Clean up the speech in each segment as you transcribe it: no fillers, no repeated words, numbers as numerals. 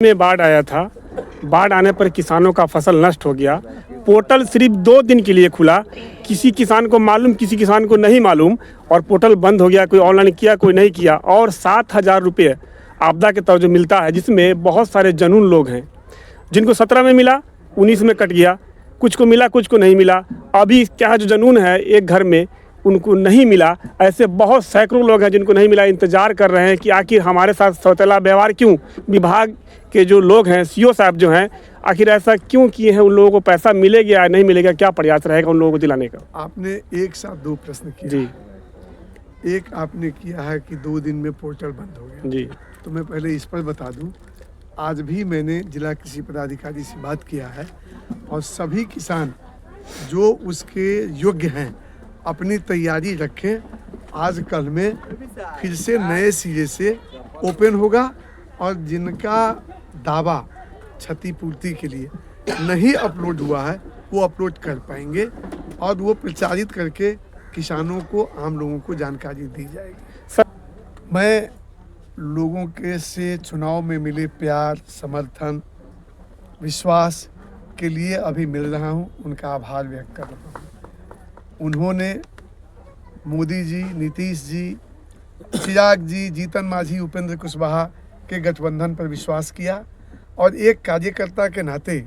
में बाढ़ आया था। बाढ़ आने पर किसानों का फसल नष्ट हो गया। पोर्टल सिर्फ 2 दिन के लिए खुला। किसी किसान को मालूम, किसी किसान को नहीं मालूम, और पोर्टल बंद हो गया। कोई ऑनलाइन किया, कोई नहीं किया। और 7,000 रुपये आपदा के तौर जो मिलता है, जिसमें बहुत सारे जनून लोग हैं। जिनको 17 में मिला, 19 में कट गया। कुछ को मिला, कुछ को नहीं मिला। अभी क्या जो जनून है एक घर में, उनको नहीं मिला। ऐसे बहुत सैकड़ों लोग हैं जिनको नहीं मिला, इंतज़ार कर रहे हैं कि आखिर हमारे साथ सौतेला व्यवहार क्यों। विभाग के जो लोग हैं, सीओ साहब जो हैं, आखिर ऐसा क्यों किए हैं। उन लोगों को पैसा मिलेगा या नहीं मिलेगा, क्या प्रयास रहेगा उन लोगों को दिलाने का। आपने एक साथ 2 प्रश्न किए जी एक आपने किया है कि 2 दिन में पोर्टल बंद हो गया। जी तो मैं पहले इस पर बता दूं, आज भी मैंने जिला कृषि पदाधिकारी से बात किया है और सभी किसान जो उसके योग्य हैं अपनी तैयारी रखें। आज कल में फिर से नए सिरे से ओपन होगा और जिनका दावा क्षतिपूर्ति के लिए नहीं अपलोड हुआ है वो अपलोड कर पाएंगे और वो प्रचारित करके किसानों को, आम लोगों को जानकारी दी जाएगी। मैं लोगों के से चुनाव में मिले प्यार, समर्थन, विश्वास के लिए अभी मिल रहा हूं, उनका आभार व्यक्त कर रहा हूं। उन्होंने मोदी जी, नीतीश जी, चिराग जी, जीतन मांझी, उपेंद्र कुशवाहा के गठबंधन पर विश्वास किया और एक कार्यकर्ता के नाते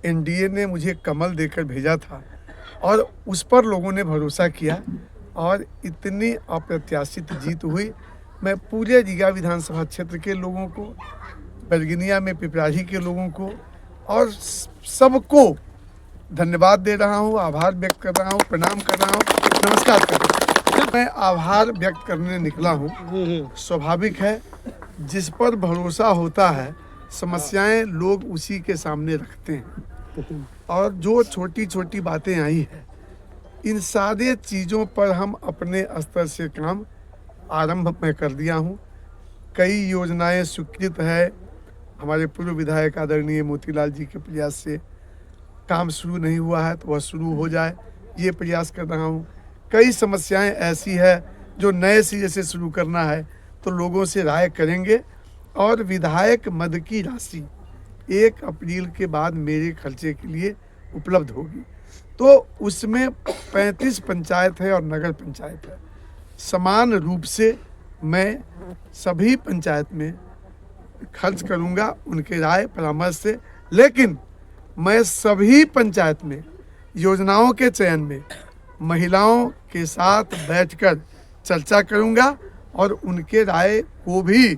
एनडीए ने मुझे कमल देकर भेजा था और उस पर लोगों ने भरोसा किया और इतनी अप्रत्याशित जीत हुई। मैं पूरे रीगा विधानसभा क्षेत्र के लोगों को, बरगिनिया में पिपराही के लोगों को और सबको धन्यवाद दे रहा हूँ, आभार व्यक्त कर रहा हूँ, प्रणाम कर रहा हूँ, नमस्कार कर रहा हूँ। मैं आभार व्यक्त करने निकला हूँ। स्वाभाविक है, जिस पर भरोसा होता है समस्याएं लोग उसी के सामने रखते हैं और जो छोटी छोटी बातें आई है, इन सारे चीज़ों पर हम अपने स्तर से काम आरंभ में कर दिया हूँ। कई योजनाएं स्वीकृत है। हमारे पूर्व विधायक आदरणीय मोतीलाल जी के प्रयास से काम शुरू नहीं हुआ है तो वह शुरू हो जाए, ये प्रयास कर रहा हूँ। कई समस्याएं ऐसी है जो नए सिरे से शुरू करना है तो लोगों से राय करेंगे और विधायक मद की राशि 1 अप्रैल के बाद मेरे खर्चे के लिए उपलब्ध होगी। तो उसमें 35 पंचायत है और नगर पंचायत है। समान रूप से मैं सभी पंचायत में खर्च करूंगा उनके राय परामर्श से, लेकिन मैं सभी पंचायत में योजनाओं के चयन में महिलाओं के साथ बैठकर चर्चा करूंगा और उनके राय को भी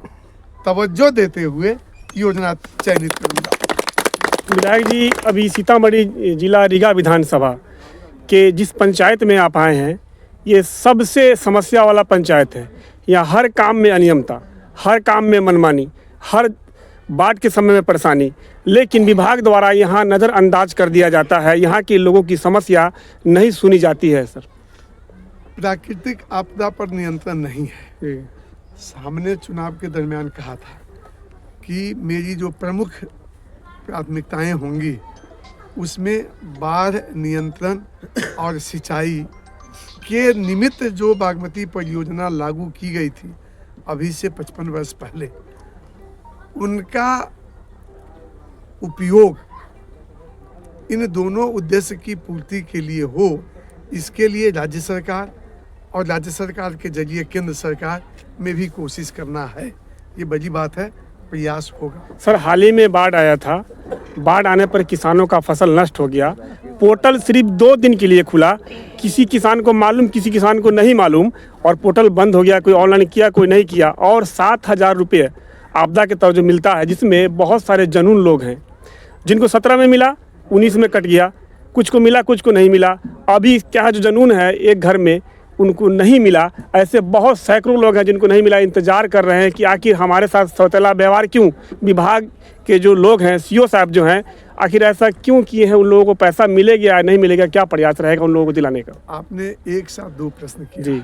तवज्जो देते हुए योजना चयनित करूंगा। विधायक जी, अभी सीतामढ़ी जिला रीगा विधानसभा के जिस पंचायत में आप आए हैं, ये सबसे समस्या वाला पंचायत है। यहाँ हर काम में अनियमितता, हर काम में मनमानी, हर बाढ़ के समय में परेशानी, लेकिन विभाग द्वारा यहाँ नज़रअंदाज कर दिया जाता है। यहाँ के लोगों की समस्या नहीं सुनी जाती है। सर, प्राकृतिक आपदा पर नियंत्रण नहीं है। सामने चुनाव के दरमियान कहा था कि मेरी जो प्रमुख प्राथमिकताएं होंगी उसमें बाढ़ नियंत्रण और सिंचाई के निमित्त जो बागमती परियोजना लागू की गई थी अभी से 55 वर्ष पहले, उनका उपयोग इन दोनों उद्देश्य की पूर्ति के लिए हो, इसके लिए राज्य सरकार और राज्य सरकार के जरिए केंद्र सरकार में भी कोशिश करना है। ये बड़ी बात है, प्रयास होगा। सर, हाल ही में बाढ़ आया था। बाढ़ आने पर किसानों का फसल नष्ट हो गया। पोर्टल सिर्फ 2 दिन के लिए खुला। किसी किसान को मालूम, किसी किसान को नहीं मालूम, और पोर्टल बंद हो गया। कोई ऑनलाइन किया, कोई नहीं किया। और 7,000 रुपये आपदा के तौर जो मिलता है, जिसमें बहुत सारे जनून लोग हैं। जिनको 17 में मिला, 19 में कट गया। कुछ को मिला, कुछ को नहीं मिला। अभी क्या जो जनून है एक घर में, उनको नहीं मिला। ऐसे बहुत सैकड़ों लोग हैं जिनको नहीं मिला, इंतज़ार कर रहे हैं कि आखिर हमारे साथ सौतेला व्यवहार क्यों। विभाग के जो लोग हैं, सीओ साहब जो हैं, आखिर ऐसा क्यों किए हैं। उन लोगों को पैसा मिलेगा या नहीं मिलेगा, क्या प्रयास रहेगा उन लोगों को दिलाने का। आपने एक साथ 2 प्रश्न किए जी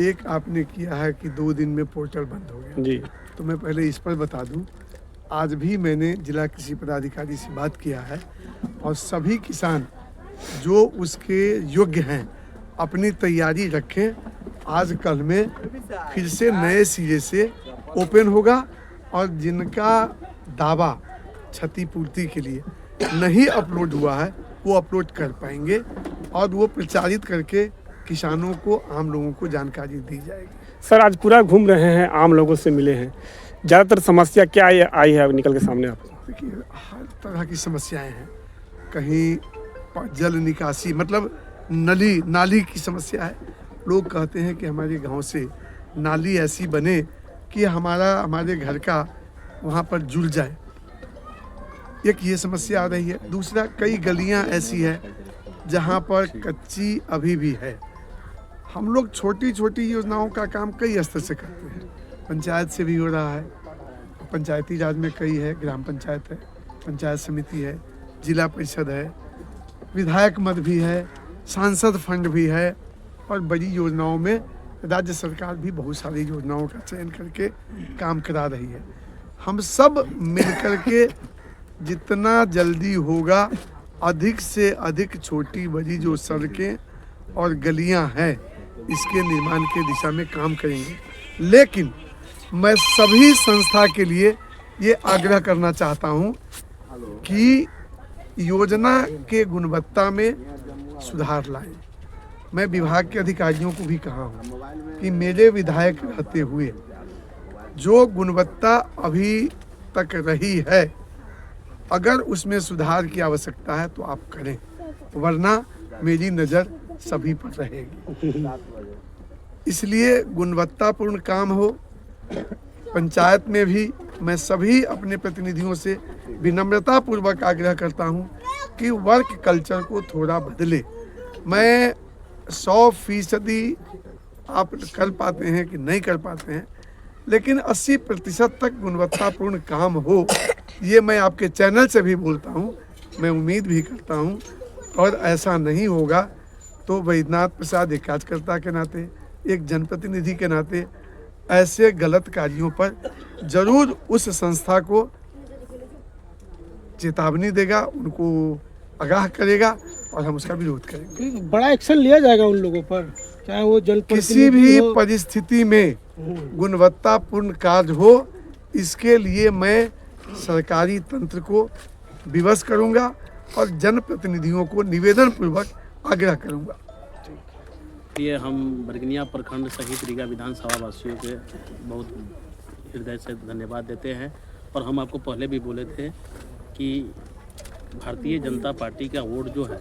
एक आपने किया है कि 2 दिन में पोर्टल बंद हो गया। जी तो मैं पहले इस पर बता दूं, आज भी मैंने जिला कृषि पदाधिकारी से बात किया है और सभी किसान जो उसके योग्य हैं अपनी तैयारी रखें। आज कल में फिर से नए सिरे से ओपन होगा और जिनका दावा क्षतिपूर्ति के लिए नहीं अपलोड हुआ है वो अपलोड कर पाएंगे और वो प्रचारित करके किसानों को, आम लोगों को जानकारी दी जाएगी। सर आज पूरा घूम रहे हैं, आम लोगों से मिले हैं, ज़्यादातर समस्या क्या आई है निकल के सामने आपको? देखिए हर तरह की समस्याएं हैं। कहीं जल निकासी मतलब नाली की समस्या है। लोग कहते हैं कि हमारे गांव से नाली ऐसी बने कि हमारे घर का वहाँ पर जुड़ जाए, एक ये समस्या आ रही है। दूसरा, कई गलियाँ ऐसी है जहाँ पर कच्ची अभी भी है। हम लोग छोटी छोटी योजनाओं का काम कई स्तर से करते हैं, पंचायत से भी हो रहा है, पंचायती राज में कई है, ग्राम पंचायत है, पंचायत समिति है, जिला परिषद है, विधायक मद भी है, सांसद फंड भी है और बड़ी योजनाओं में राज्य सरकार भी बहुत सारी योजनाओं का चयन करके काम करा रही है। हम सब मिलकर के जितना जल्दी होगा अधिक से अधिक छोटी बड़ी जो सड़कें और गलियां हैं इसके निर्माण के दिशा में काम करेंगे। लेकिन मैं सभी संस्था के लिए ये आग्रह करना चाहता हूँ कि योजना के गुणवत्ता में सुधार लाएं। मैं विभाग के अधिकारियों को भी कहा हूँ कि मेरे विधायक रहते हुए जो गुणवत्ता अभी तक रही है अगर उसमें सुधार की आवश्यकता है तो आप करें, वरना मेरी नज़र सभी पर रहेगी। इसलिए गुणवत्तापूर्ण काम हो। पंचायत में भी मैं सभी अपने प्रतिनिधियों से विनम्रता पूर्वक आग्रह करता हूं कि वर्क कल्चर को थोड़ा बदले। मैं 100% आप कर पाते हैं कि नहीं कर पाते हैं, लेकिन 80% तक गुणवत्तापूर्ण काम हो, ये मैं आपके चैनल से भी बोलता हूँ, मैं उम्मीद भी करता हूँ। और ऐसा नहीं होगा तो वैद्यनाथ प्रसाद एक कार्यकर्ता के नाते, एक जनप्रतिनिधि के नाते ऐसे गलत कार्यों पर जरूर उस संस्था को चेतावनी देगा, उनको आगाह करेगा और हम उसका विरोध करेंगे। बड़ा एक्शन लिया जाएगा उन लोगों पर, चाहे वो किसी भी परिस्थिति में गुणवत्तापूर्ण कार्य हो, इसके लिए मैं सरकारी तंत्र को विवश करूंगा और जनप्रतिनिधियों को निवेदन पूर्वक आग्रह करूंगा। ये हम बरगनिया प्रखंड सहित रीगा विधानसभा वासियों के बहुत हृदय से धन्यवाद देते हैं। और हम आपको पहले भी बोले थे कि भारतीय जनता पार्टी का वोट जो है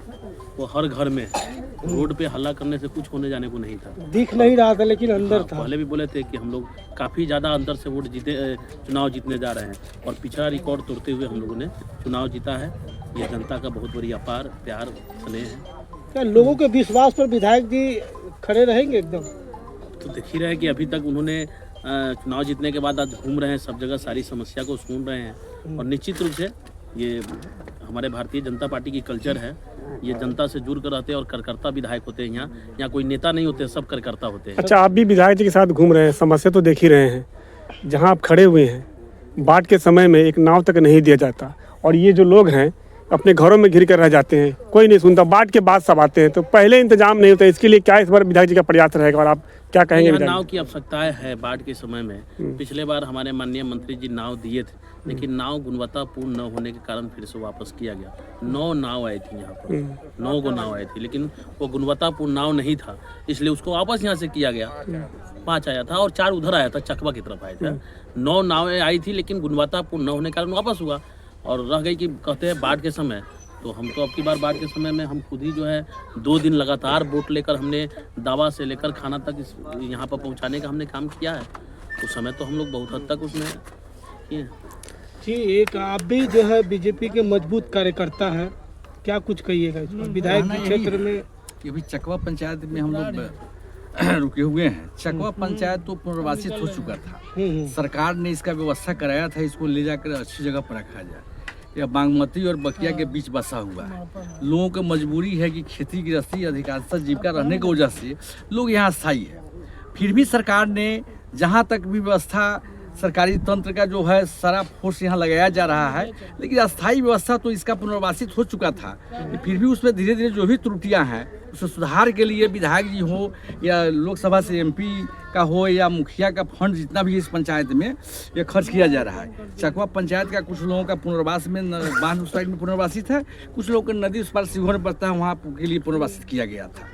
वो हर घर में है। रोड पे हल्ला करने से कुछ होने जाने को नहीं था, दिख नहीं रहा था लेकिन अंदर था। पहले भी बोले थे कि हम लोग काफ़ी ज़्यादा अंतर से वोट चुनाव जीतने जा रहे हैं और पिछड़ा रिकॉर्ड तोड़ते हुए हम लोगों ने चुनाव जीता है। ये जनता का बहुत बड़ी अपार प्यार स्नेह है। क्या लोगों के विश्वास पर विधायक जी खड़े रहेंगे एकदम? तो देख ही रहे कि अभी तक उन्होंने चुनाव जीतने के बाद आज घूम रहे हैं, सब जगह सारी समस्या को सुन रहे हैं। और निश्चित रूप से ये हमारे भारतीय जनता पार्टी की कल्चर है, ये जनता से जुड़ कर रहते हैं और कार्यकर्ता विधायक होते हैं। यहाँ कोई नेता नहीं होते, सब कार्यकर्ता होते हैं। अच्छा, आप भी विधायक जी के साथ घूम रहे हैं, समस्या तो देख ही रहे हैं। जहाँ आप खड़े हुए हैं, बाढ़ के समय में एक नाव तक नहीं दिया जाता और ये जो लोग हैं अपने घरों में घिर कर रह जाते हैं, कोई नहीं सुनता। बाढ़ के बाद सब आते हैं तो पहले इंतजाम नहीं होता। इसके लिए क्या इस बार विधायक जी का प्रयास रहेगा और आप क्या कहेंगे? नाव की आवश्यकता है बाढ़ के समय में। पिछले बार हमारे माननीय मंत्री जी नाव दिए थे, लेकिन नाव गुणवत्तापूर्ण न होने के कारण फिर से वापस किया गया। 9 नाव आई थी यहाँ पर, 9 गो नाव आई थी, लेकिन वो गुणवत्तापूर्ण नाव नहीं था, इसलिए उसको वापस यहाँ से किया गया। 5 आया था और 4 उधर आया था, चकवा की तरफ आया था। 9 नावें आई थी, लेकिन गुणवत्तापूर्ण न होने के कारण वापस हुआ और रह गई कि कहते हैं बाढ़ के समय। तो हम तो अब की बार बाढ़ के समय में हम खुद ही जो है 2 दिन लगातार बोट लेकर हमने दवा से लेकर खाना तक यहाँ पर पहुँचाने का हमने काम किया है। उस समय तो हम लोग बहुत हद तक उसमें किए। जी, एक आप भी जो है बीजेपी के मजबूत कार्यकर्ता हैं, क्या कुछ कहिएगा इस पर? विधायक के क्षेत्र में कि अभी चकवा पंचायत में हम लोग रुके हुए हैं। चकवा पंचायत तो पुनर्वासित हो चुका था, सरकार ने इसका व्यवस्था कराया था, इसको ले जाकर अच्छी जगह पर रखा जाए। यह बागमती और बकिया के बीच बसा हुआ है। लोगों की मजबूरी है कि खेती गृहस्थी अधिकांशतः जीविका रहने की वजह से लोग यहाँ स्थायी है। फिर भी सरकार ने जहाँ तक भी व्यवस्था सरकारी तंत्र का जो है सारा फोर्स यहाँ लगाया जा रहा है, लेकिन अस्थायी व्यवस्था तो इसका पुनर्वासित हो चुका था। फिर भी उसमें धीरे धीरे जो भी त्रुटियां हैं उसे सुधार के लिए विधायक जी हो या लोकसभा से MP का हो या मुखिया का फंड जितना भी इस पंचायत में ये खर्च किया जा रहा है। चकवा पंचायत का कुछ लोगों का पुनर्वास में बांध उस साइड में पुनर्वासित है, कुछ लोगों को नदी उस पार सिहोर पड़ता है वहाँ के लिए पुनर्वासित किया गया था।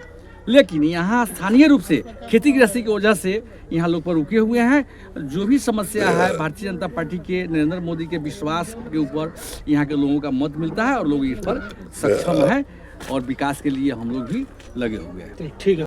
लेकिन यहाँ स्थानीय रूप से खेती गृहस्थी की वजह से यहाँ लोग पर रुके हुए हैं। जो भी समस्या है भारतीय जनता पार्टी के नरेंद्र मोदी के विश्वास के ऊपर यहाँ के लोगों का मत मिलता है और लोग इस पर सक्षम हैं और विकास के लिए हम लोग भी लगे हुए हैं। ठीक है।